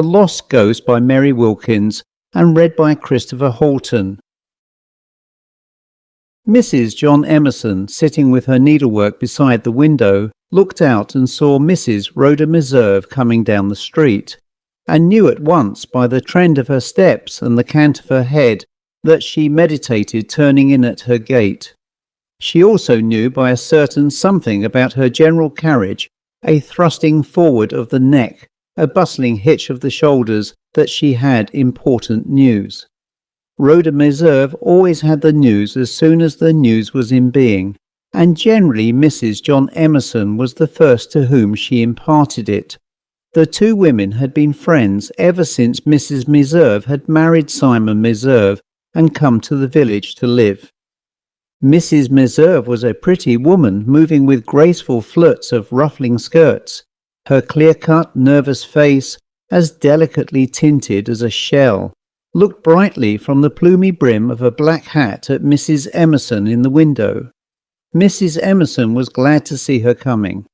The Lost Ghost by Mary Wilkins and read by Chris Halton. Mrs. John Emerson, sitting with her needlework beside the window, looked out and saw Mrs. Rhoda Meserve coming down the street, and knew at once by the trend of her steps and the cant of her head that she meditated turning in at her gate. She also knew by a certain something about her general carriage, a thrusting forward of the neck, a bustling hitch of the shoulders, that she had important news. Rhoda Meserve always had the news as soon as the news was in being, and generally Mrs. John Emerson was the first to whom she imparted it. The two women had been friends ever since Mrs. Meserve had married Simon Meserve and come to the village to live. Mrs. Meserve was a pretty woman, moving with graceful flirts of ruffling skirts, her clear-cut, nervous face, as delicately tinted as a shell, looked brightly from the plumy brim of a black hat at Mrs. Emerson in the window. Mrs. Emerson was glad to see her coming.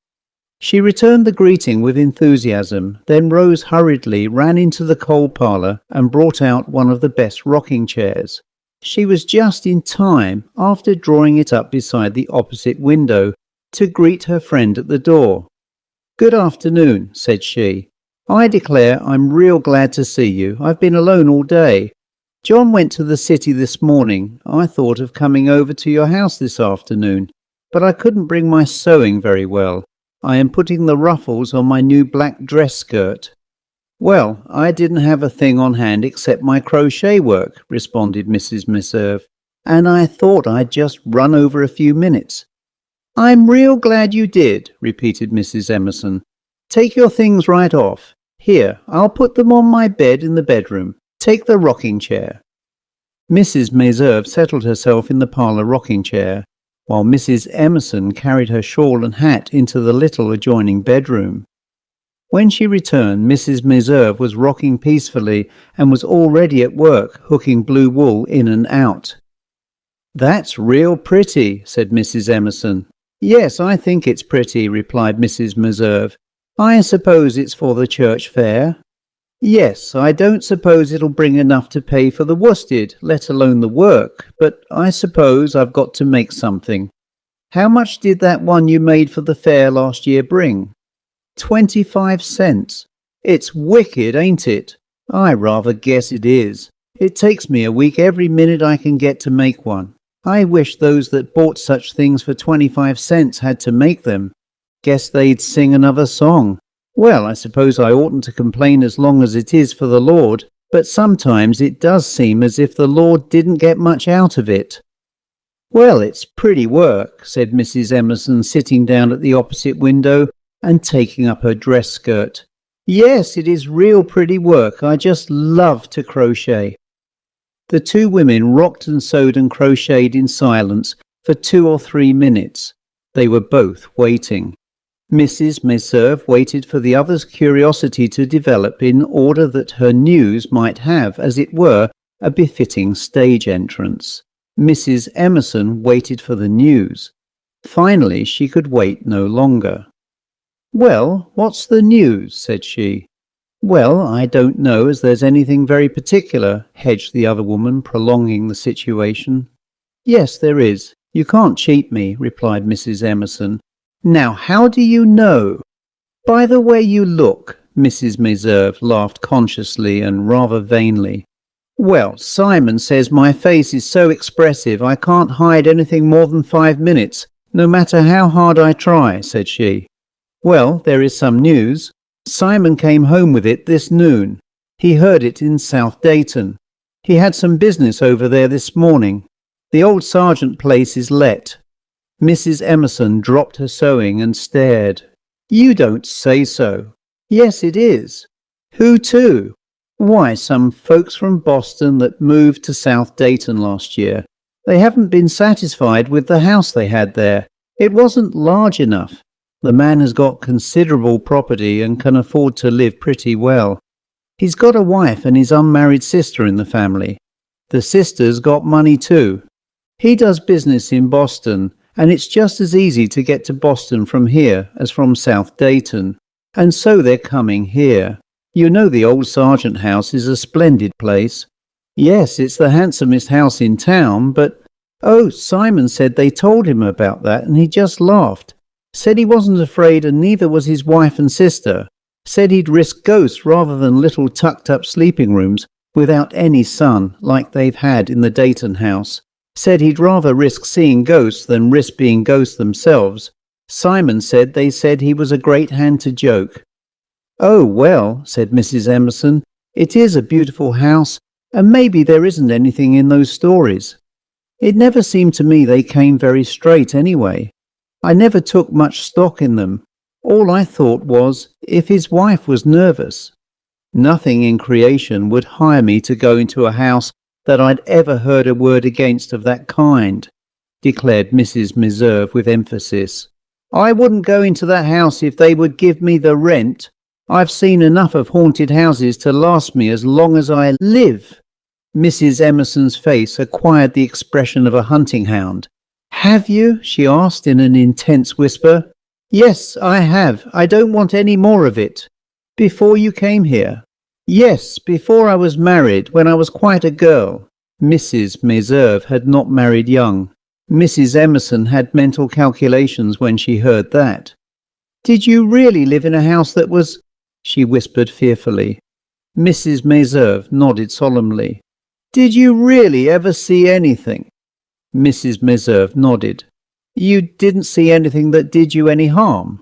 She returned the greeting with enthusiasm, then rose hurriedly, ran into the coal parlour and brought out one of the best rocking chairs. She was just in time, after drawing it up beside the opposite window, to greet her friend at the door. "Good afternoon," said she. "I declare I'm real glad to see you. I've been alone all day. John went to the city this morning. I thought of coming over to your house this afternoon, but I couldn't bring my sewing very well. I am putting the ruffles on my new black dress skirt." "Well, I didn't have a thing on hand except my crochet work," responded Mrs. Meserve, "and I thought I'd just run over a few minutes." "I'm real glad you did," repeated Mrs. Emerson. "Take your things right off. Here, I'll put them on my bed in the bedroom. Take the rocking chair." Mrs. Meserve settled herself in the parlour rocking chair, while Mrs. Emerson carried her shawl and hat into the little adjoining bedroom. When she returned, Mrs. Meserve was rocking peacefully and was already at work hooking blue wool in and out. "That's real pretty," said Mrs. Emerson. "Yes, I think it's pretty," replied Mrs. Meserve. "I suppose it's for the church fair?" "Yes, I don't suppose it'll bring enough to pay for the worsted, let alone the work, but I suppose I've got to make something. How much did that one you made for the fair last year bring?" 25 cents. It's wicked, ain't it? I rather guess it is. It takes me a week every minute I can get to make one. I wish those that bought such things for 25 cents had to make them. Guess they'd sing another song. Well, I suppose I oughtn't to complain as long as it is for the Lord, but sometimes it does seem as if the Lord didn't get much out of it. "Well, it's pretty work," said Mrs. Emerson, sitting down at the opposite window and taking up her dress skirt. "Yes, it is real pretty work. I just love to crochet." The two women rocked and sewed and crocheted in silence for 2 or 3 minutes. They were both waiting. Mrs. Meserve waited for the other's curiosity to develop in order that her news might have, as it were, a befitting stage entrance. Mrs. Emerson waited for the news. Finally, she could wait no longer. "Well, what's the news?" said she. "Well, I don't know as there's anything very particular," hedged the other woman, prolonging the situation. "Yes, there is. You can't cheat me," replied Mrs. Emerson. "Now, how do you know?" "By the way you look." Mrs. Meserve laughed consciously and rather vainly. "Well, Simon says my face is so expressive I can't hide anything more than 5 minutes, no matter how hard I try," said she. "Well, there is some news. Simon came home with it this noon. He heard it in South Dayton. He had some business over there this morning. The old sergeant place is let." Mrs. Emerson dropped her sewing and stared. "You don't say so." "Yes, it is." "Who to?" "Why, some folks from Boston that moved to South Dayton last year. They haven't been satisfied with the house they had there. It wasn't large enough. The man has got considerable property and can afford to live pretty well. He's got a wife and his unmarried sister in the family. The sister's got money too. He does business in Boston, and it's just as easy to get to Boston from here as from South Dayton, and so they're coming here. You know the old Sargent house is a splendid place. Yes, it's the handsomest house in town, but... Oh, Simon said they told him about that and he just laughed. Said he wasn't afraid and neither was his wife and sister. Said he'd risk ghosts rather than little tucked-up sleeping rooms without any sun like they've had in the Dayton house. Said he'd rather risk seeing ghosts than risk being ghosts themselves. Simon said they said he was a great hand to joke. Oh, well, said Mrs. Emerson, it is a beautiful house, and maybe there isn't anything in those stories. It never seemed to me they came very straight anyway. I never took much stock in them. All I thought was, if his wife was nervous. Nothing in creation would hire me to go into a house that I'd ever heard a word against of that kind, declared Mrs. Meserve with emphasis. I wouldn't go into that house if they would give me the rent. I've seen enough of haunted houses to last me as long as I live. Mrs. Emerson's face acquired the expression of a hunting hound. Have you? She asked in an intense whisper. Yes, I have. I don't want any more of it. Before you came here? Yes, before I was married, when I was quite a girl. Mrs. Meserve had not married young. Mrs. Emerson had mental calculations when she heard that. Did you really live in a house that was... She whispered fearfully. Mrs. Meserve nodded solemnly. Did you really ever see anything? Mrs. Meserve nodded. You didn't see anything that did you any harm?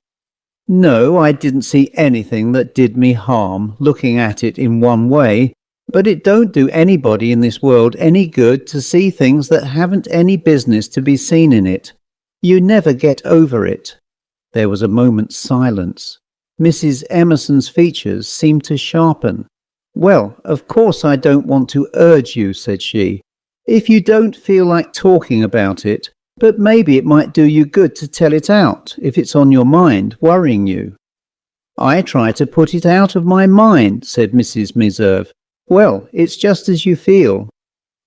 No, I didn't see anything that did me harm, looking at it in one way, but it don't do anybody in this world any good to see things that haven't any business to be seen in it. You never get over it. There was a moment's silence. Mrs. Emerson's features seemed to sharpen. Well, of course I don't want to urge you, said she. If you don't feel like talking about it, but maybe it might do you good to tell it out, if it's on your mind, worrying you. I try to put it out of my mind, said Mrs. Meserve. Well, it's just as you feel.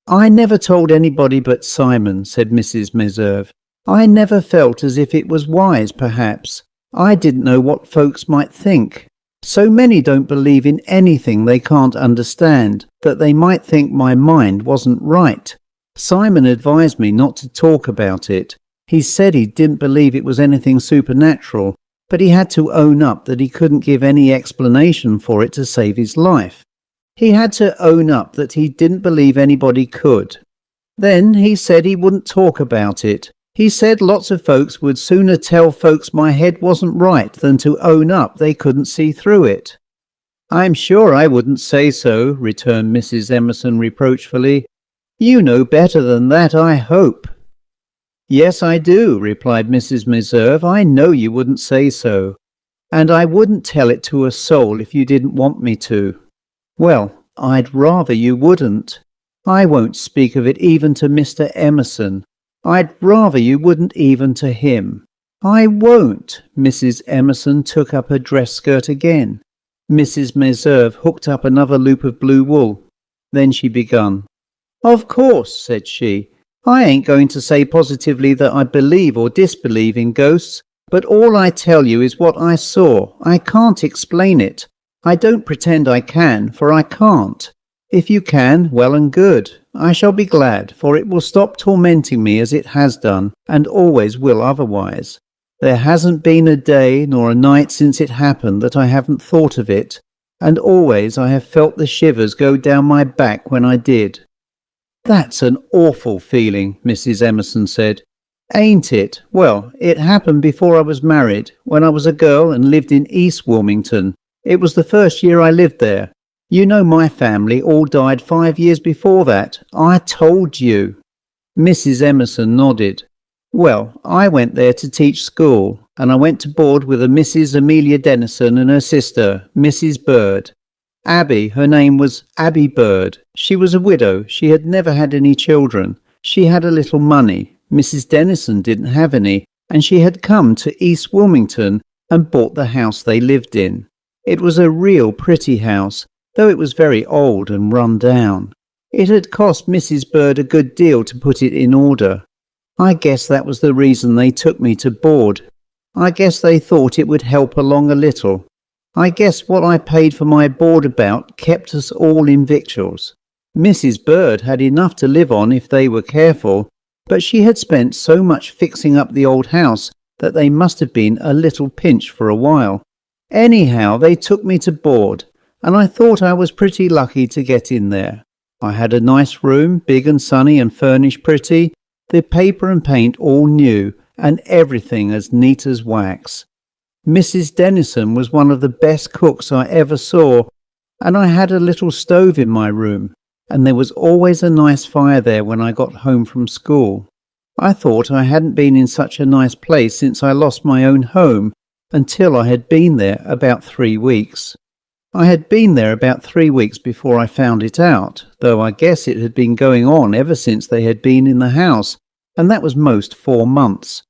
I never told anybody but Simon, said Mrs. Meserve. I never felt as if it was wise, perhaps. I didn't know what folks might think. So many don't believe in anything they can't understand, that they might think my mind wasn't right. Simon advised me not to talk about it. He said he didn't believe it was anything supernatural, but he had to own up that he couldn't give any explanation for it to save his life. He had to own up that he didn't believe anybody could. Then he said he wouldn't talk about it. He said lots of folks would sooner tell folks my head wasn't right than to own up they couldn't see through it. I'm sure I wouldn't say so, returned Mrs. Emerson reproachfully. You know better than that, I hope. Yes, I do, replied Mrs. Meserve. I know you wouldn't say so. And I wouldn't tell it to a soul if you didn't want me to. Well, I'd rather you wouldn't. I won't speak of it even to Mr. Emerson. I'd rather you wouldn't even to him. I won't. Mrs. Emerson took up her dress skirt again. Mrs. Meserve hooked up another loop of blue wool. Then she begun. Of course, said she, I ain't going to say positively that I believe or disbelieve in ghosts, but all I tell you is what I saw. I can't explain it. I don't pretend I can, for I can't. If you can, well and good. I shall be glad, for it will stop tormenting me as it has done, and always will otherwise. There hasn't been a day nor a night since it happened that I haven't thought of it, and always I have felt the shivers go down my back when I did. That's an awful feeling, Mrs. Emerson said. Ain't it? Well, it happened before I was married, when I was a girl and lived in East Wilmington. It was the first year I lived there. You know my family all died 5 years before that. I told you. Mrs. Emerson nodded. Well, I went there to teach school, and I went to board with a Mrs. Amelia Dennison and her sister, Mrs. Bird. Abby, her name was Abby Bird. She was a widow. She had never had any children. She had a little money. Mrs. Dennison didn't have any, and she had come to East Wilmington and bought the house they lived in. It was a real pretty house, though it was very old and run down. It had cost Mrs. Bird a good deal to put it in order. I guess that was the reason they took me to board. I guess they thought it would help along a little. I guess what I paid for my board about kept us all in victuals. Mrs. Bird had enough to live on if they were careful, but she had spent so much fixing up the old house that they must have been a little pinched for a while. Anyhow, they took me to board, and I thought I was pretty lucky to get in there. I had a nice room, big and sunny and furnished pretty, the paper and paint all new, and everything as neat as wax. Mrs. Dennison was one of the best cooks I ever saw, and I had a little stove in my room, and there was always a nice fire there when I got home from school. I thought I hadn't been in such a nice place since I lost my own home, until I had been there about 3 weeks. I had been there about 3 weeks before I found it out, though I guess it had been going on ever since they had been in the house, and that was most 4 months.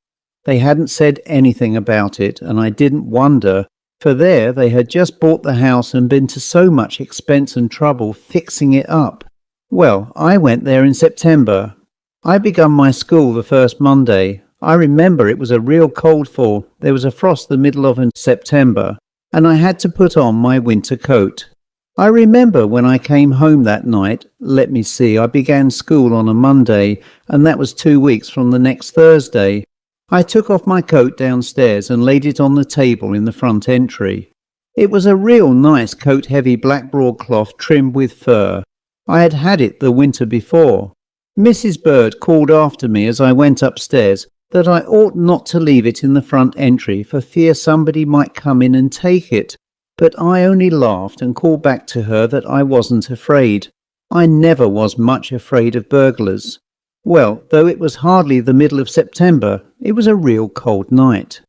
They hadn't said anything about it, and I didn't wonder, for there they had just bought the house and been to so much expense and trouble fixing it up. Well, I went there in September. I begun my school the first Monday. I remember it was a real cold fall. There was a frost the middle of September, and I had to put on my winter coat. I remember when I came home that night, I began school on a Monday, and that was 2 weeks from the next Thursday. I took off my coat downstairs and laid it on the table in the front entry. It was a real nice coat-heavy black broadcloth trimmed with fur. I had had it the winter before. Mrs. Bird called after me as I went upstairs that I ought not to leave it in the front entry for fear somebody might come in and take it, but I only laughed and called back to her that I wasn't afraid. I never was much afraid of burglars. Well, though it was hardly the middle of September, it was a real cold night.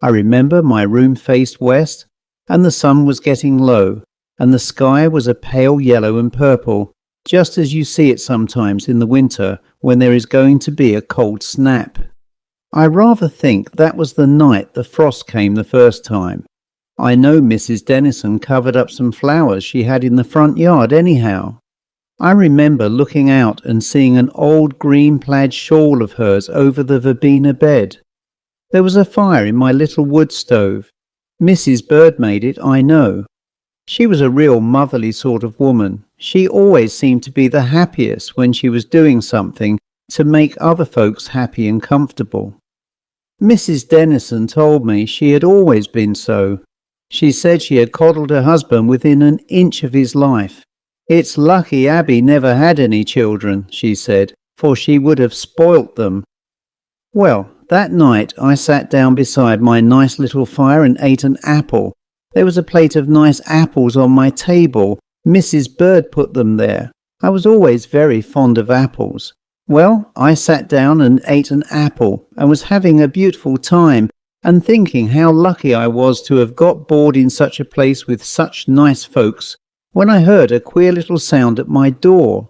I remember my room faced west, and the sun was getting low, and the sky was a pale yellow and purple, just as you see it sometimes in the winter when there is going to be a cold snap. I rather think that was the night the frost came the first time. I know Mrs. Dennison covered up some flowers she had in the front yard anyhow. I remember looking out and seeing an old green plaid shawl of hers over the verbena bed. There was a fire in my little wood stove. Mrs. Bird made it, I know. She was a real motherly sort of woman. She always seemed to be the happiest when she was doing something to make other folks happy and comfortable. Mrs. Dennison told me she had always been so. She said she had coddled her husband within an inch of his life. It's lucky Abby never had any children, she said, for she would have spoilt them. Well, that night I sat down beside my nice little fire and ate an apple. There was a plate of nice apples on my table. Mrs. Bird put them there. I was always very fond of apples. Well, I sat down and ate an apple and was having a beautiful time and thinking how lucky I was to have got board in such a place with such nice folks, when I heard a queer little sound at my door.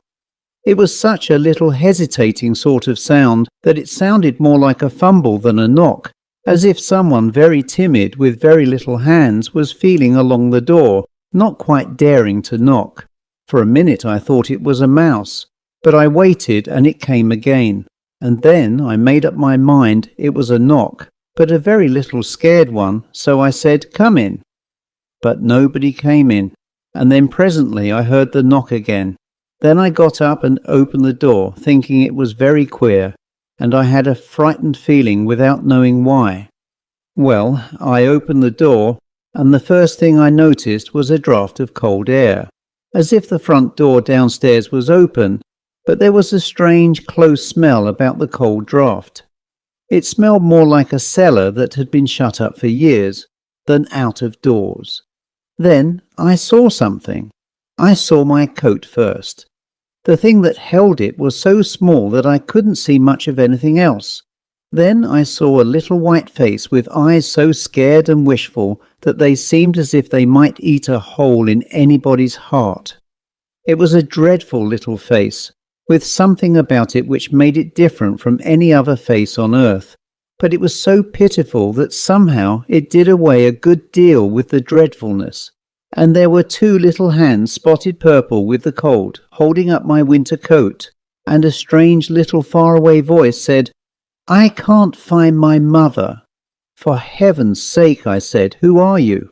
It was such a little hesitating sort of sound that it sounded more like a fumble than a knock, as if someone very timid with very little hands was feeling along the door, not quite daring to knock. For a minute I thought it was a mouse, but I waited and it came again, and then I made up my mind it was a knock, but a very little scared one, so I said, "Come in." But nobody came in, and then presently I heard the knock again. Then I got up and opened the door, thinking it was very queer, and I had a frightened feeling without knowing why. Well, I opened the door, and the first thing I noticed was a draught of cold air, as if the front door downstairs was open, but there was a strange close smell about the cold draught. It smelled more like a cellar that had been shut up for years than out of doors. Then I saw something. I saw my coat first. The thing that held it was so small that I couldn't see much of anything else. Then I saw a little white face with eyes so scared and wishful that they seemed as if they might eat a hole in anybody's heart. It was a dreadful little face, with something about it which made it different from any other face on earth, but it was so pitiful that somehow it did away a good deal with the dreadfulness. And there were 2 little hands spotted purple with the cold, holding up my winter coat, and a strange little faraway voice said, "I can't find my mother." "For heaven's sake," I said, "who are you?"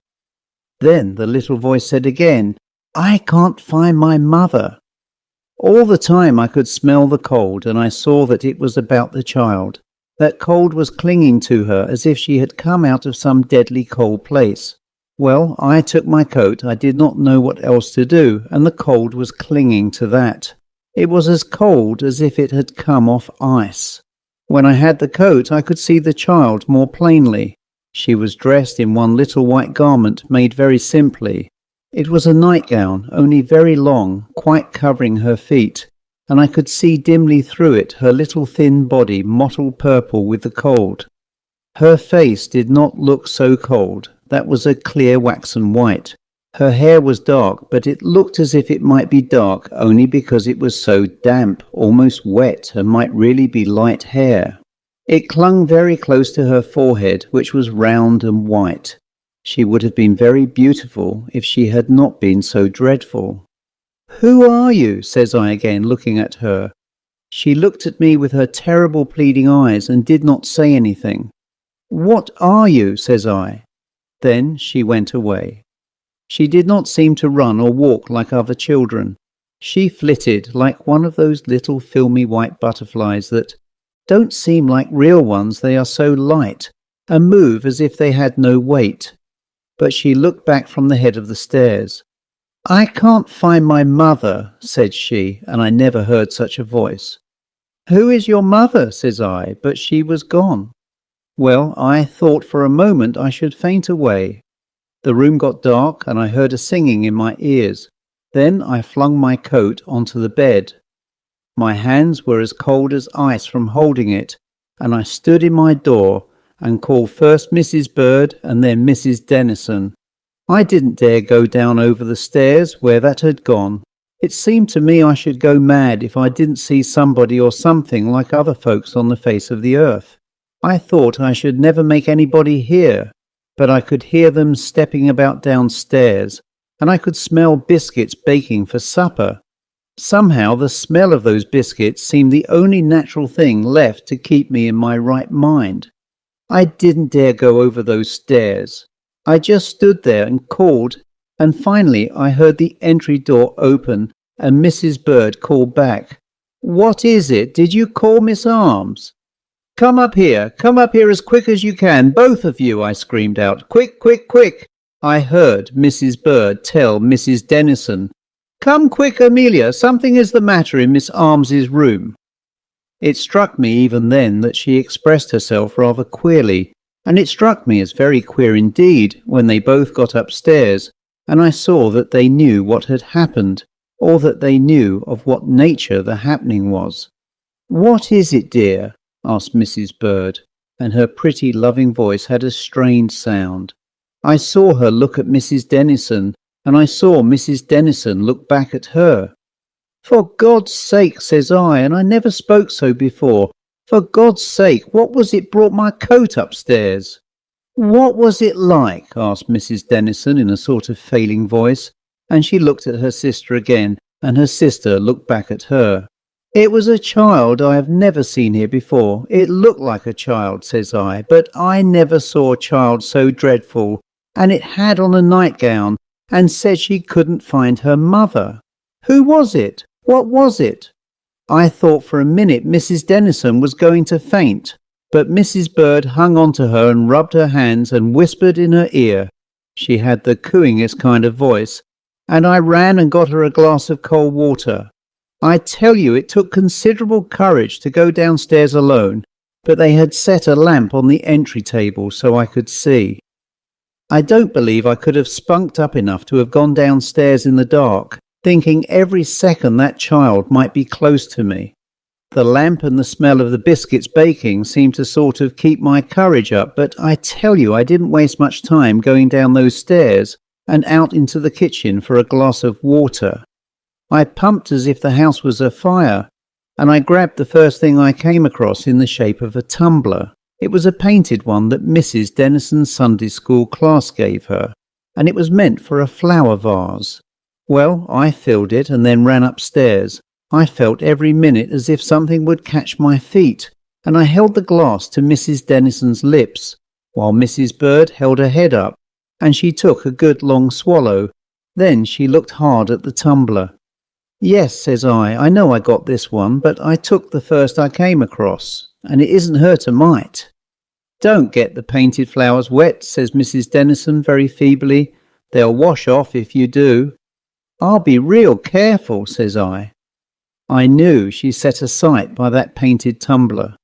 Then the little voice said again, "I can't find my mother." All the time I could smell the cold, and I saw that it was about the child. That cold was clinging to her as if she had come out of some deadly cold place. Well, I took my coat. I did not know what else to do, and the cold was clinging to that. It was as cold as if it had come off ice. When I had the coat, I could see the child more plainly. She was dressed in one little white garment made very simply. It was a nightgown, only very long, quite covering her feet, and I could see dimly through it her little thin body mottled purple with the cold. Her face did not look so cold. That was a clear waxen white. Her hair was dark, but it looked as if it might be dark only because it was so damp, almost wet, and might really be light hair. It clung very close to her forehead, which was round and white. She would have been very beautiful if she had not been so dreadful. "Who are you?" says I again, looking at her. She looked at me with her terrible pleading eyes and did not say anything. "What are you?" says I. Then she went away. She did not seem to run or walk like other children. She flitted like one of those little filmy white butterflies that don't seem like real ones, they are so light, and move as if they had no weight. But she looked back from the head of the stairs. "I can't find my mother," said she, and I never heard such a voice. "Who is your mother?" says I, but she was gone. Well, I thought for a moment I should faint away. The room got dark, and I heard a singing in my ears. Then I flung my coat onto the bed. My hands were as cold as ice from holding it, and I stood in my door and called first Mrs. Bird and then Mrs. Dennison. I didn't dare go down over the stairs where that had gone. It seemed to me I should go mad if I didn't see somebody or something like other folks on the face of the earth. I thought I should never make anybody hear, but I could hear them stepping about downstairs, and I could smell biscuits baking for supper. Somehow the smell of those biscuits seemed the only natural thing left to keep me in my right mind. I didn't dare go over those stairs. I just stood there and called, and finally I heard the entry door open and Mrs. Bird called back, "What is it? Did you call Miss Arms?" Come up here as quick as you can, both of you," I screamed out. "Quick, quick, quick." I heard Mrs. Bird tell Mrs. Dennison, "Come quick, Amelia, something is the matter in Miss Arms's room." It struck me even then that she expressed herself rather queerly, and it struck me as very queer indeed when they both got upstairs, and I saw that they knew what had happened, or that they knew of what nature the happening was. "What is it, dear?" asked Mrs. Bird, and her pretty loving voice had a strained sound. I saw her look at Mrs. Dennison, and I saw Mrs. Dennison look back at her. "For God's sake," says I, and I never spoke so before, "for God's sake, what was it brought my coat upstairs?" "What was it like?" asked Mrs. Dennison in a sort of failing voice, and she looked at her sister again, and her sister looked back at her. "It was a child I have never seen here before. It looked like a child," says I, "but I never saw a child so dreadful, and it had on a nightgown, and said she couldn't find her mother. Who was it? What was it?" I thought for a minute Mrs. Dennison was going to faint, but Mrs. Bird hung on to her and rubbed her hands and whispered in her ear. She had the cooingest kind of voice, and I ran and got her a glass of cold water. I tell you, it took considerable courage to go downstairs alone, but they had set a lamp on the entry table so I could see. I don't believe I could have spunked up enough to have gone downstairs in the dark, thinking every second that child might be close to me. The lamp and the smell of the biscuits baking seemed to sort of keep my courage up, but I tell you I didn't waste much time going down those stairs and out into the kitchen for a glass of water. I pumped as if the house was afire, and I grabbed the first thing I came across in the shape of a tumbler. It was a painted one that Mrs. Dennison's Sunday school class gave her, and it was meant for a flower vase. Well, I filled it and then ran upstairs. I felt every minute as if something would catch my feet, and I held the glass to Mrs. Dennison's lips, while Mrs. Bird held her head up, and she took a good long swallow. Then she looked hard at the tumbler. "Yes," says I know I got this one, but I took the first I came across, and it isn't hurt a mite." "Don't get the painted flowers wet," says Mrs. Dennison very feebly. "They'll wash off if you do." "I'll be real careful," says I. I knew she set a sight by that painted tumbler.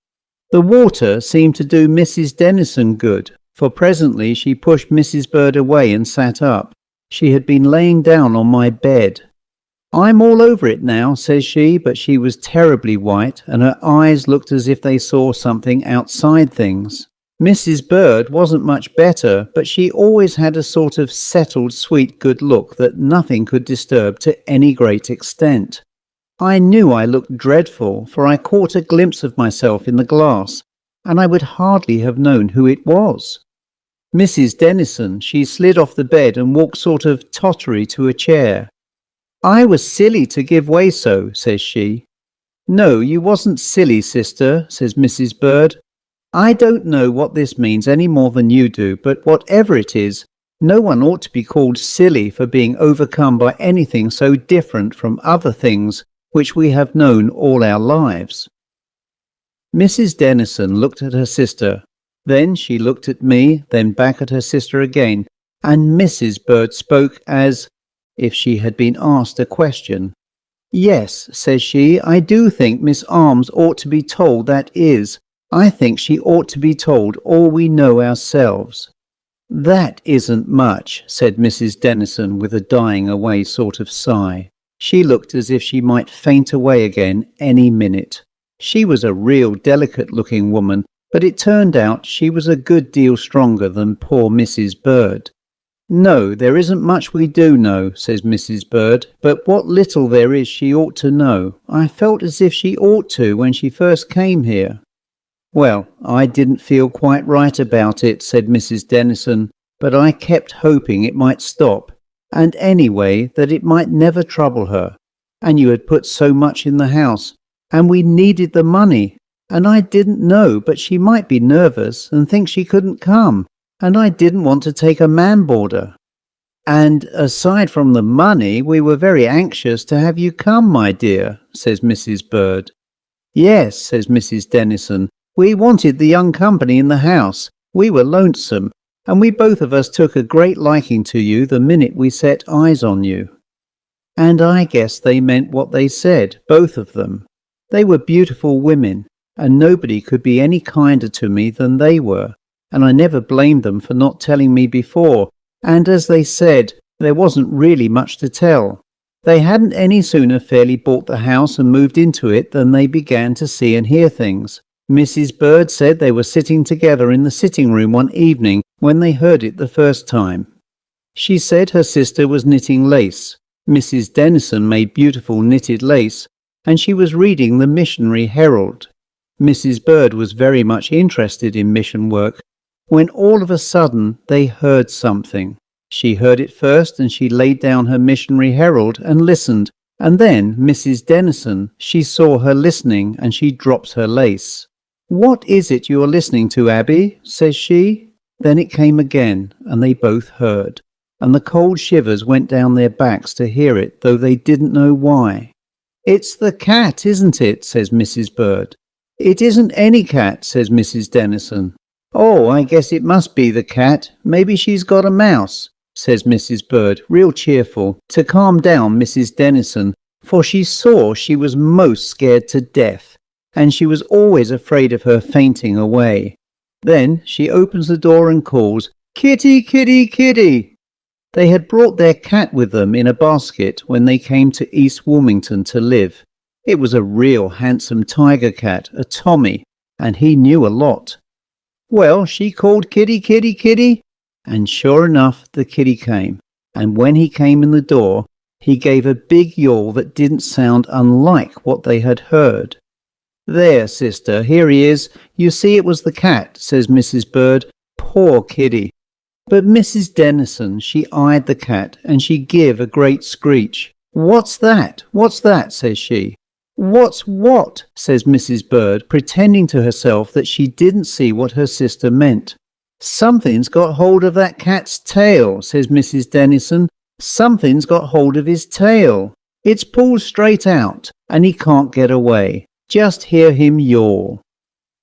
The water seemed to do Mrs. Dennison good, for presently she pushed Mrs. Bird away and sat up. She had been laying down on my bed. "I'm all over it now," says she, but she was terribly white, and her eyes looked as if they saw something outside things. Mrs. Bird wasn't much better, but she always had a sort of settled, sweet, good look that nothing could disturb to any great extent. I knew I looked dreadful, for I caught a glimpse of myself in the glass, and I would hardly have known who it was. Mrs. Dennison, she slid off the bed and walked sort of tottery to a chair. "I was silly to give way so," says she. "No, you wasn't silly, sister," says Mrs. Bird. "I don't know what this means any more than you do, but whatever it is, no one ought to be called silly for being overcome by anything so different from other things which we have known all our lives." Mrs. Dennison looked at her sister. Then she looked at me, then back at her sister again, and Mrs. Bird spoke as if she had been asked a question. "Yes," says she, "I do think Miss Arms ought to be told that is. I think she ought to be told all we know ourselves." "That isn't much," said Mrs. Dennison with a dying away sort of sigh. She looked as if she might faint away again any minute. She was a real delicate-looking woman, but it turned out she was a good deal stronger than poor Mrs. Bird. "No, there isn't much we do know," says Mrs. Bird, "but what little there is she ought to know. I felt as if she ought to when she first came here." "Well, I didn't feel quite right about it," said Mrs. Dennison, "but I kept hoping it might stop, and anyway that it might never trouble her. And you had put so much in the house, and we needed the money, and I didn't know but she might be nervous and think she couldn't come, and I didn't want to take a man boarder. And aside from the money, we were very anxious to have you come, my dear," says Mrs. Bird. "Yes," says Mrs. Dennison, "we wanted the young company in the house. We were lonesome, and we both of us took a great liking to you the minute we set eyes on you." And I guess they meant what they said, both of them. They were beautiful women, and nobody could be any kinder to me than they were, and I never blamed them for not telling me before, and as they said, there wasn't really much to tell. They hadn't any sooner fairly bought the house and moved into it than they began to see and hear things. Mrs. Bird said they were sitting together in the sitting room one evening when they heard it the first time. She said her sister was knitting lace. Mrs. Dennison made beautiful knitted lace, and she was reading the Missionary Herald. Mrs. Bird was very much interested in mission work, when all of a sudden they heard something. She heard it first, and she laid down her Missionary Herald and listened, and then Mrs. Dennison, she saw her listening, and she dropped her lace. "What is it you are listening to, Abby?" says she. Then it came again, and they both heard, and the cold shivers went down their backs to hear it, though they didn't know why. "It's the cat, isn't it?" says Mrs. Bird. "It isn't any cat," says Mrs. Dennison. "Oh, I guess it must be the cat. Maybe she's got a mouse," says Mrs. Bird, real cheerful, to calm down Mrs. Dennison, for she saw she was most scared to death, and she was always afraid of her fainting away. Then she opens the door and calls, "Kitty, kitty, kitty!" They had brought their cat with them in a basket when they came to East Wilmington to live. It was a real handsome tiger cat, a Tommy, and he knew a lot. Well, she called, "Kitty, kitty, kitty," and sure enough the kitty came, and when he came in the door, he gave a big yawl that didn't sound unlike what they had heard. "There, sister, here he is. You see it was the cat," says Mrs. Bird. "Poor kitty." But Mrs. Dennison, she eyed the cat, and she give a great screech. "What's that? What's that?" says she. "What's what?" says Mrs. Bird, pretending to herself that she didn't see what her sister meant. "Something's got hold of that cat's tail," says Mrs. Dennison. "Something's got hold of his tail. It's pulled straight out, and he can't get away. Just hear him yawl."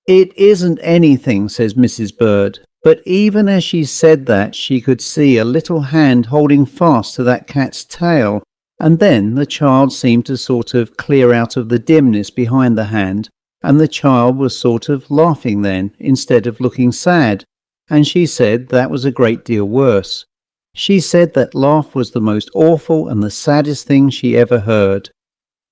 "It isn't anything," says Mrs. Bird. But even as she said that, she could see a little hand holding fast to that cat's tail, and then the child seemed to sort of clear out of the dimness behind the hand, and the child was sort of laughing then, instead of looking sad, and she said that was a great deal worse. She said that laugh was the most awful and the saddest thing she ever heard.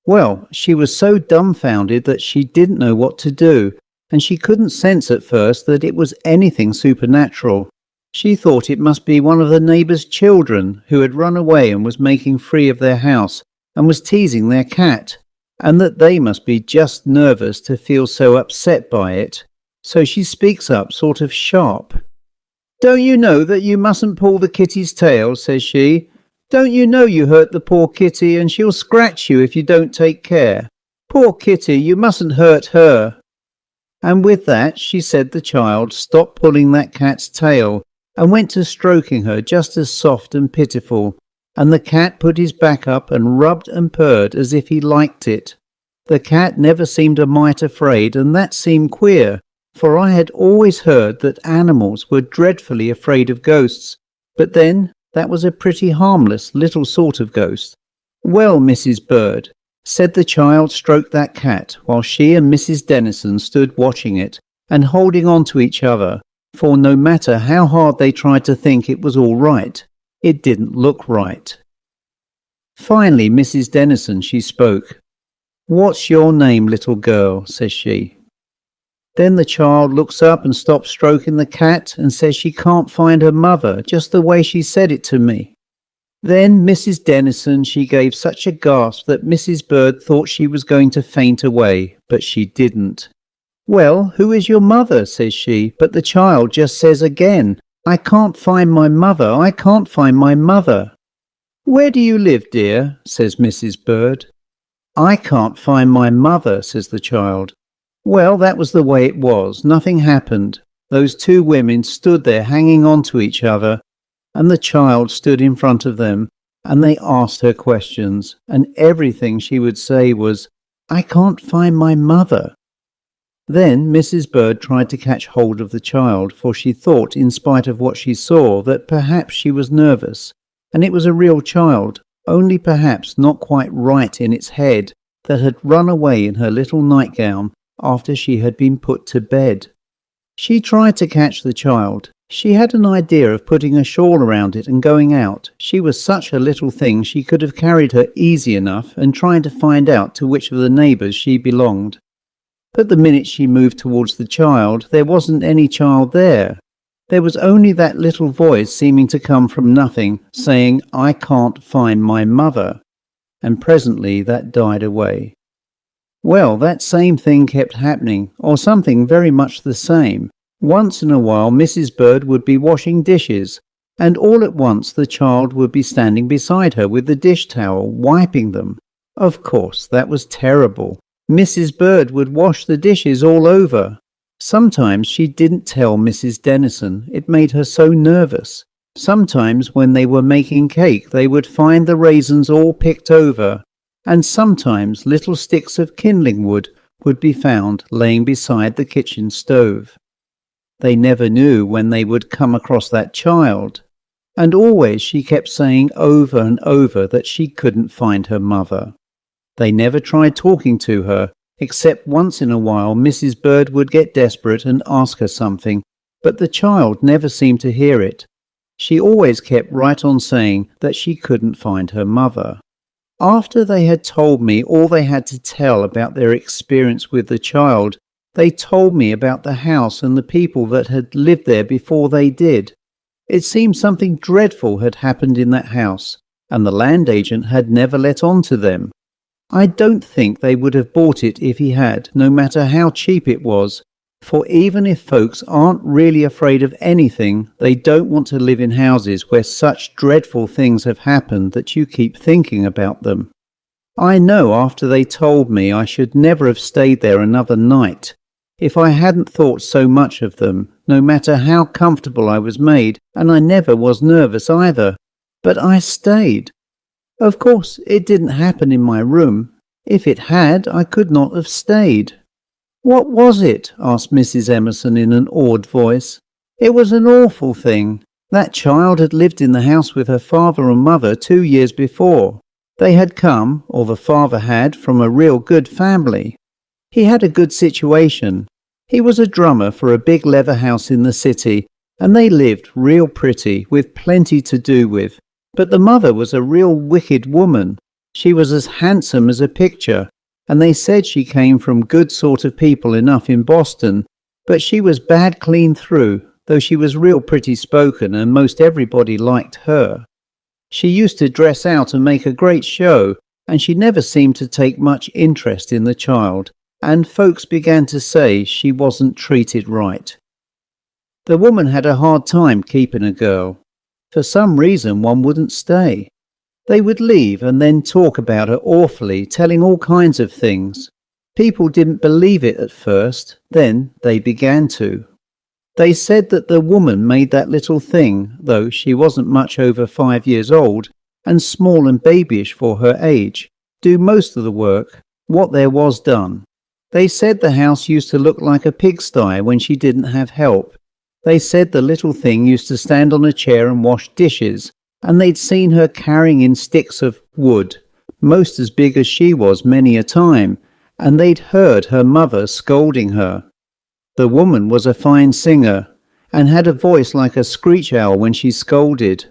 Well, she was so dumbfounded that she didn't know what to do, and she couldn't sense at first that it was anything supernatural. She thought it must be one of the neighbours' children who had run away and was making free of their house and was teasing their cat, and that they must be just nervous to feel so upset by it. So she speaks up sort of sharp. "Don't you know that you mustn't pull the kitty's tail?" says she. "Don't you know you hurt the poor kitty and she'll scratch you if you don't take care? Poor kitty, you mustn't hurt her." And with that she said the child stopped pulling that cat's tail and went to stroking her just as soft and pitiful, and the cat put his back up and rubbed and purred as if he liked it. The cat never seemed a mite afraid, and that seemed queer, for I had always heard that animals were dreadfully afraid of ghosts, but then that was a pretty harmless little sort of ghost. "Well, Mrs. Bird," said the child, stroked that cat, while she and Mrs. Dennison stood watching it and holding on to each other, for no matter how hard they tried to think it was all right, it didn't look right. Finally, Mrs. Dennison, she spoke. "What's your name, little girl?" says she. Then the child looks up and stops stroking the cat and says she can't find her mother, just the way she said it to me. Then Mrs. Dennison, she gave such a gasp that Mrs. Bird thought she was going to faint away, but she didn't. "Well, who is your mother?" says she, but the child just says again, "I can't find my mother, I can't find my mother." "Where do you live, dear?" says Mrs. Bird. "I can't find my mother," says the child. Well, that was the way it was. Nothing happened. Those two women stood there hanging on to each other, and the child stood in front of them, and they asked her questions, and everything she would say was, "I can't find my mother." Then Mrs. Bird tried to catch hold of the child, for she thought, in spite of what she saw, that perhaps she was nervous, and it was a real child, only perhaps not quite right in its head, that had run away in her little nightgown after she had been put to bed. She tried to catch the child. She had an idea of putting a shawl around it and going out. She was such a little thing she could have carried her easy enough and trying to find out to which of the neighbours she belonged. But the minute she moved towards the child, there wasn't any child there. There was only that little voice seeming to come from nothing, saying, "I can't find my mother." And presently that died away. Well, that same thing kept happening, or something very much the same. Once in a while Mrs. Bird would be washing dishes, and all at once the child would be standing beside her with the dish towel, wiping them. Of course, that was terrible. Mrs. Bird would wash the dishes all over. Sometimes she didn't tell Mrs. Dennison. It made her so nervous. Sometimes when they were making cake, they would find the raisins all picked over, and sometimes little sticks of kindling wood would be found laying beside the kitchen stove. They never knew when they would come across that child, and always she kept saying over and over that she couldn't find her mother. They never tried talking to her, except once in a while Mrs. Bird would get desperate and ask her something, but the child never seemed to hear it. She always kept right on saying that she couldn't find her mother. After they had told me all they had to tell about their experience with the child, they told me about the house and the people that had lived there before they did. It seemed something dreadful had happened in that house, and the land agent had never let on to them. I don't think they would have bought it if he had, no matter how cheap it was, for even if folks aren't really afraid of anything, they don't want to live in houses where such dreadful things have happened that you keep thinking about them. I know after they told me I should never have stayed there another night. if I hadn't thought so much of them, no matter how comfortable I was made, and I never was nervous either. But I stayed. Of course, it didn't happen in my room. If it had, I could not have stayed." "What was it?" asked Mrs. Emerson in an awed voice. "It was an awful thing. That child had lived in the house with her father and mother 2 years before. They had come, or the father had, from a real good family. He had a good situation. He was a drummer for a big leather house in the city, and they lived real pretty, with plenty to do with. But the mother was a real wicked woman. She was as handsome as a picture, and they said she came from good sort of people enough in Boston, but she was bad clean through, though she was real pretty spoken and most everybody liked her. She used to dress out and make a great show, and she never seemed to take much interest in the child, and folks began to say she wasn't treated right. The woman had a hard time keeping a girl. For some reason one wouldn't stay. They would leave and then talk about her awfully, telling all kinds of things. People didn't believe it at first, then they began to. They said that the woman made that little thing, though she wasn't much over 5 years old, and small and babyish for her age, do most of the work, what there was done. They said the house used to look like a pigsty when she didn't have help. They said the little thing used to stand on a chair and wash dishes, and they'd seen her carrying in sticks of wood, most as big as she was many a time, and they'd heard her mother scolding her. The woman was a fine singer, and had a voice like a screech owl when she scolded.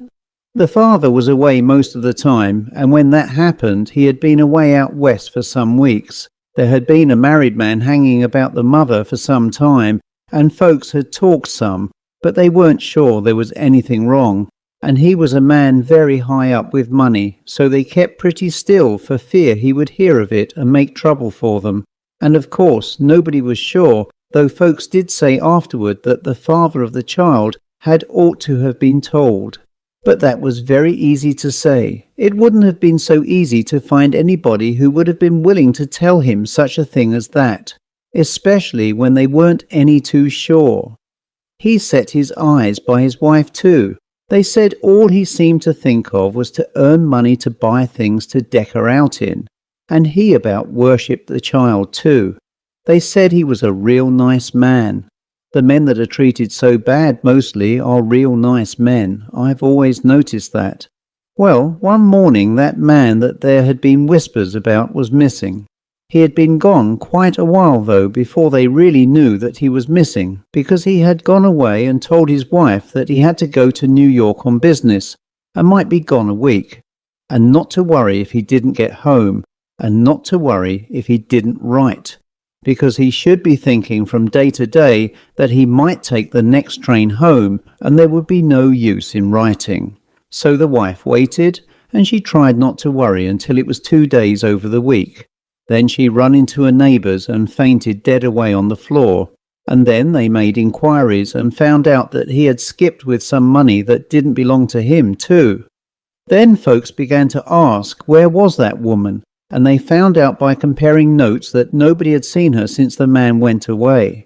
The father was away most of the time, and when that happened, he had been away out west for some weeks. There had been a married man hanging about the mother for some time, and folks had talked some, but they weren't sure there was anything wrong, and he was a man very high up with money, so they kept pretty still for fear he would hear of it and make trouble for them. And of course nobody was sure, though folks did say afterward that the father of the child had ought to have been told. But that was very easy to say. It wouldn't have been so easy to find anybody who would have been willing to tell him such a thing as that, especially when they weren't any too sure. He set his eyes by his wife too. They said all he seemed to think of was to earn money to buy things to deck her out in, and he about worshipped the child too. They said he was a real nice man. The men that are treated so bad mostly are real nice men. I've always noticed that. Well, one morning that man that there had been whispers about was missing. He had been gone quite a while though before they really knew that he was missing, because he had gone away and told his wife that he had to go to New York on business and might be gone a week, and not to worry if he didn't get home, and not to worry if he didn't write, because he should be thinking from day to day that he might take the next train home and there would be no use in writing. So the wife waited, and she tried not to worry until it was 2 days over the week. Then she run into a neighbour's and fainted dead away on the floor, and then they made inquiries and found out that he had skipped with some money that didn't belong to him too. Then folks began to ask where was that woman, and they found out by comparing notes that nobody had seen her since the man went away.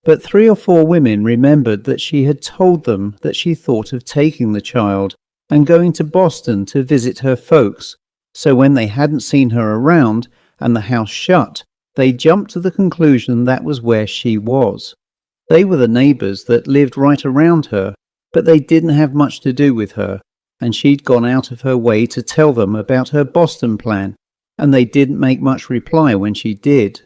But 3 or 4 women remembered that she had told them that she thought of taking the child and going to Boston to visit her folks, so when they hadn't seen her around and the house shut, they jumped to the conclusion that was where she was. They were the neighbours that lived right around her, but they didn't have much to do with her, and she'd gone out of her way to tell them about her Boston plan, and they didn't make much reply when she did.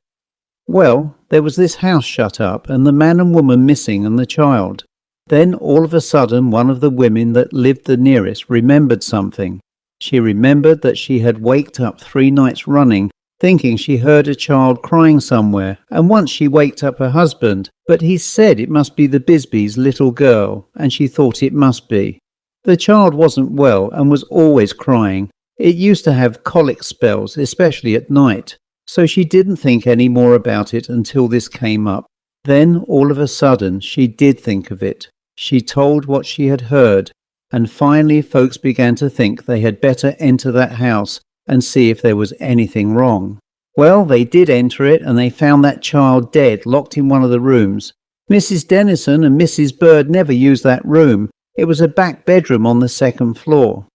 Well, there was this house shut up, and the man and woman missing and the child. Then all of a sudden one of the women that lived the nearest remembered something. She remembered that she had waked up 3 nights running, thinking she heard a child crying somewhere, and once she waked up her husband, but he said it must be the Bisbees' little girl, and she thought it must be. The child wasn't well and was always crying. It used to have colic spells, especially at night, so she didn't think any more about it until this came up. Then, all of a sudden, she did think of it. She told what she had heard, and finally folks began to think they had better enter that house and see if there was anything wrong. Well, they did enter it, and they found that child dead, locked in one of the rooms. Mrs. Dennison and Mrs. Bird never used that room. It was a back bedroom on the second floor.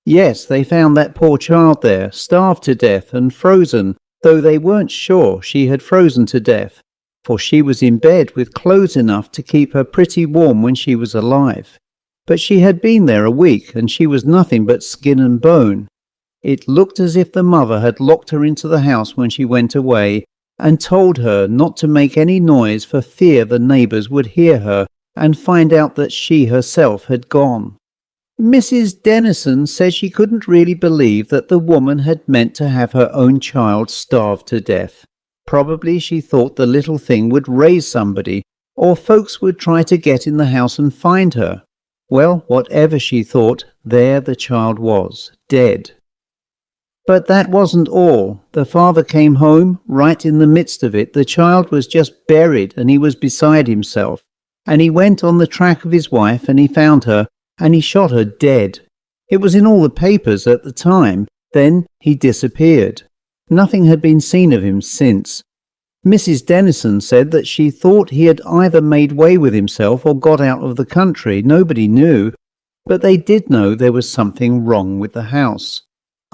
Yes, they found that poor child there, starved to death and frozen, though they weren't sure she had frozen to death, for she was in bed with clothes enough to keep her pretty warm when she was alive. But she had been there a week, and she was nothing but skin and bone. It looked as if the mother had locked her into the house when she went away, and told her not to make any noise for fear the neighbours would hear her and find out that she herself had gone. Mrs. Dennison said she couldn't really believe that the woman had meant to have her own child starved to death. Probably she thought the little thing would raise somebody, or folks would try to get in the house and find her. Well, whatever she thought, there the child was, dead. But that wasn't all. The father came home. Right in the midst of it, the child was just buried, and he was beside himself. And he went on the track of his wife, and he found her, and he shot her dead. It was in all the papers at the time. Then he disappeared. Nothing had been seen of him since. Mrs. Dennison said that she thought he had either made way with himself or got out of the country. Nobody knew, but they did know there was something wrong with the house.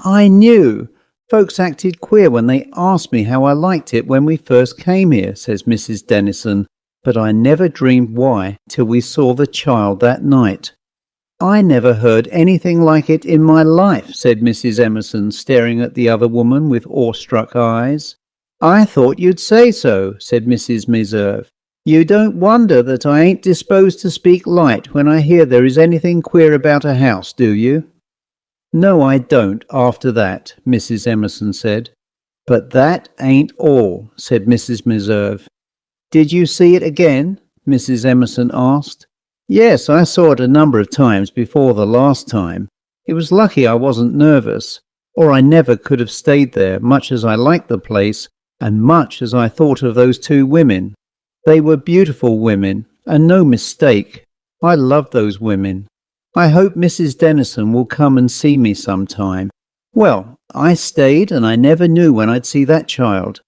I knew. Folks acted queer when they asked me how I liked it when we first came here, says Mrs. Dennison, but I never dreamed why till we saw the child that night. I never heard anything like it in my life, said Mrs. Emerson, staring at the other woman with awestruck eyes. I thought you'd say so, said Mrs. Meserve. You don't wonder that I ain't disposed to speak light when I hear there is anything queer about a house, do you? No, I don't, after that, Mrs. Emerson said. But that ain't all, said Mrs. Meserve. Did you see it again? Mrs. Emerson asked. Yes, I saw it a number of times before the last time. It was lucky I wasn't nervous, or I never could have stayed there, much as I liked the place, and much as I thought of those two women. They were beautiful women, and no mistake. I loved those women. I hope Mrs. Dennison will come and see me sometime. Well, I stayed, and I never knew when I'd see that child.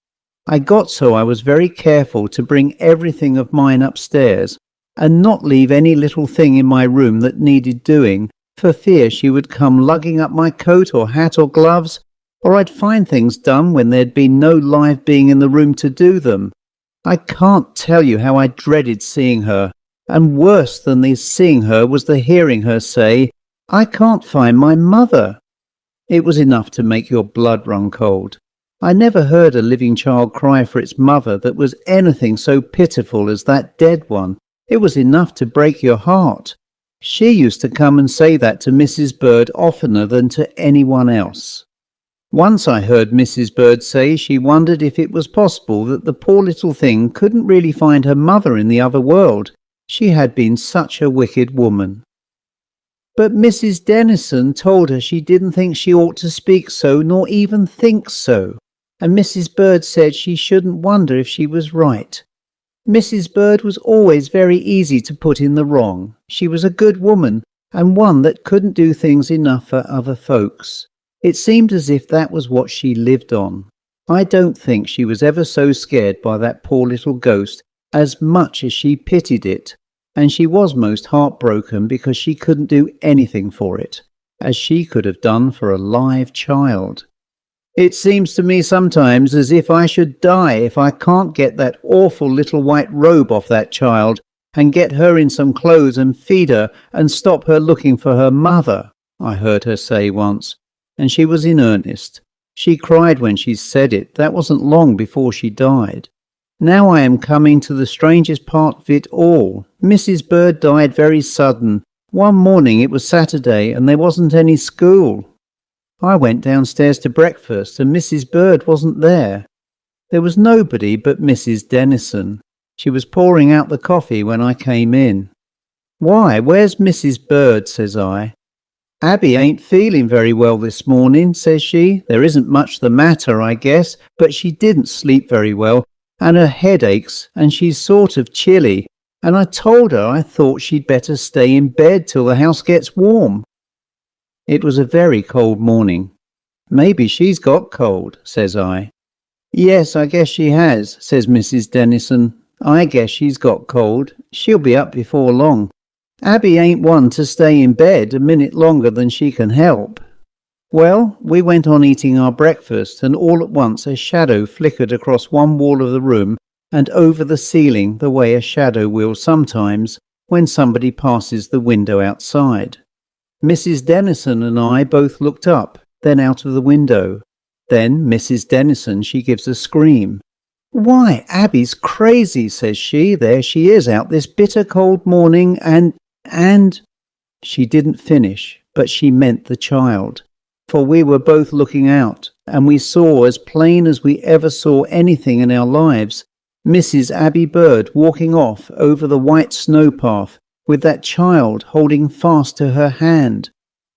I got so I was very careful to bring everything of mine upstairs, and not leave any little thing in my room that needed doing, for fear she would come lugging up my coat or hat or gloves, or I'd find things done when there'd been no live being in the room to do them. I can't tell you how I dreaded seeing her, and worse than the seeing her was the hearing her say, I can't find my mother. It was enough to make your blood run cold. I never heard a living child cry for its mother that was anything so pitiful as that dead one. It was enough to break your heart. She used to come and say that to Mrs. Bird oftener than to anyone else. Once I heard Mrs. Bird say she wondered if it was possible that the poor little thing couldn't really find her mother in the other world. She had been such a wicked woman. But Mrs. Dennison told her she didn't think she ought to speak so, nor even think so, and Mrs. Bird said she shouldn't wonder if she was right. Mrs. Bird was always very easy to put in the wrong. She was a good woman, and one that couldn't do things enough for other folks. It seemed as if that was what she lived on. I don't think she was ever so scared by that poor little ghost as much as she pitied it, and she was most heartbroken because she couldn't do anything for it, as she could have done for a live child. It seems to me sometimes as if I should die if I can't get that awful little white robe off that child and get her in some clothes and feed her and stop her looking for her mother, I heard her say once, and she was in earnest. She cried when she said it. That wasn't long before she died. Now I am coming to the strangest part of it all. Mrs. Bird died very sudden. One morning, it was Saturday, and there wasn't any school. I went downstairs to breakfast, and Mrs. Bird wasn't there. There was nobody but Mrs. Dennison. She was pouring out the coffee when I came in. "Why, where's Mrs. Bird?" says I. "Abby ain't feeling very well this morning," says she. "There isn't much the matter, I guess, but she didn't sleep very well, and her head aches, and she's sort of chilly, and I told her I thought she'd better stay in bed till the house gets warm." It was a very cold morning. "Maybe she's got cold," says I. Yes, I guess she has, says Mrs. Dennison. I guess she's got cold. She'll be up before long. Abby ain't one to stay in bed a minute longer than she can help. Well, we went on eating our breakfast, and all at once a shadow flickered across one wall of the room and over the ceiling the way a shadow will sometimes when somebody passes the window outside. Mrs. Dennison and I both looked up, then out of the window. Then Mrs. Dennison, she gives a scream. "Why, Abby's crazy," says she. "There she is out this bitter cold morning and... She didn't finish, but she meant the child. For we were both looking out, and we saw, as plain as we ever saw anything in our lives, Mrs. Abby Bird walking off over the white snow path with that child holding fast to her hand,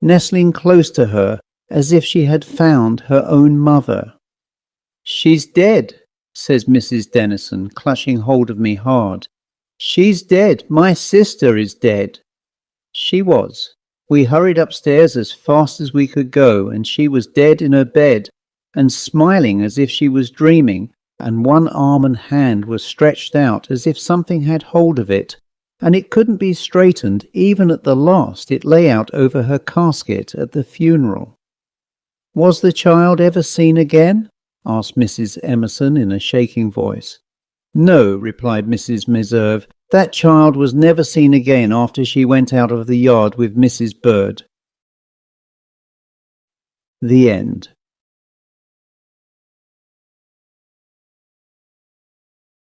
nestling close to her as if she had found her own mother. "She's dead," says Mrs. Dennison, clutching hold of me hard. "She's dead. My sister is dead." She was. We hurried upstairs as fast as we could go, and she was dead in her bed, and smiling as if she was dreaming, and one arm and hand was stretched out as if something had hold of it, and it couldn't be straightened. Even at the last it lay out over her casket at the funeral. "Was the child ever seen again?" asked Mrs. Emerson in a shaking voice. "No," replied Mrs. Meserve. "That child was never seen again after she went out of the yard with Mrs. Bird." The end.